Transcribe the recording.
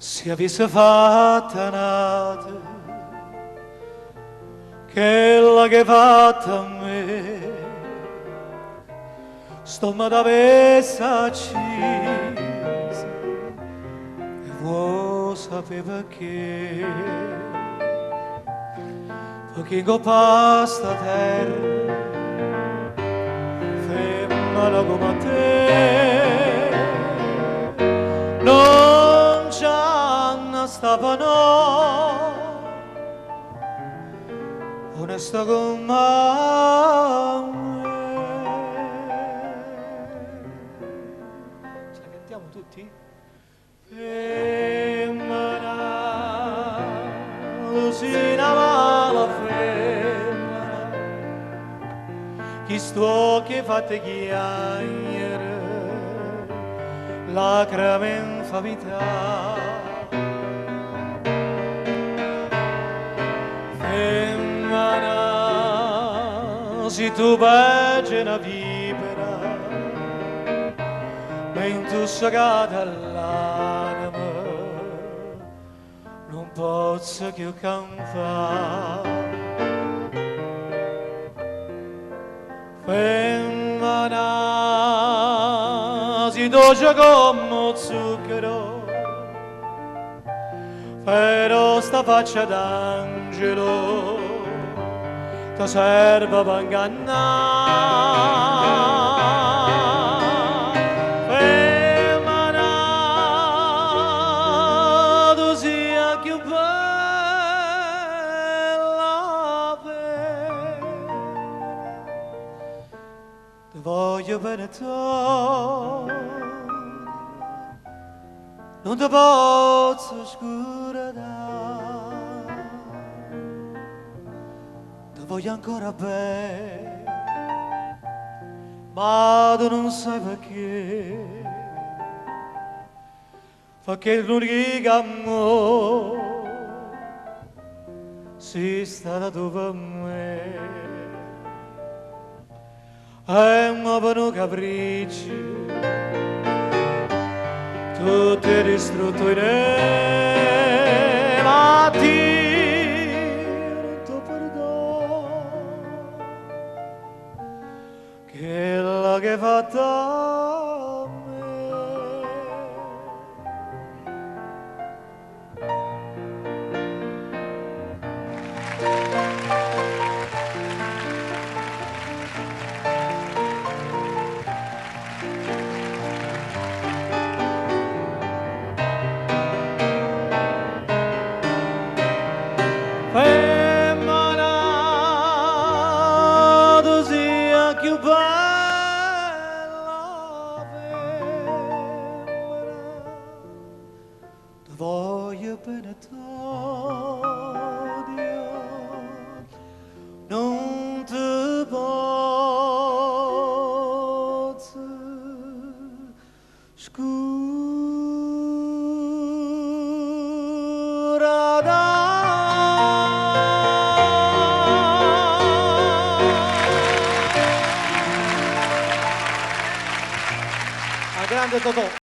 Se avesse fatta nata quella che hai fatto a me, sto mi d'avesse accesa e vuoi sapere perché? Perché in coppa sta terra femmina come te non c'hanno sta panò onesta come me. Ce la cantiamo tutti? Femmina, Lucina mala femmina, chi sto che fatte chiagliere, lacrime in favità. Se tu vedi una vipera, mentre sagata all'anima, non posso che cantare. Femmina, si dolce come zucchero, però sta faccia d'angelo ti serve per ingannare. Femmina, tu sia più bella, ti voglio bene tanto, non ti posso scordare. Voglio ancora bene, ma tu non sai perché, perché l'unica amore sei stata tu per me. E ma per un capriccio tutto è distrutto in me, ma ti quella che hai fatto a me. Femmina, tu sia più bella, ti voglio bene tanto, non ti posso scordare. Grande Totò.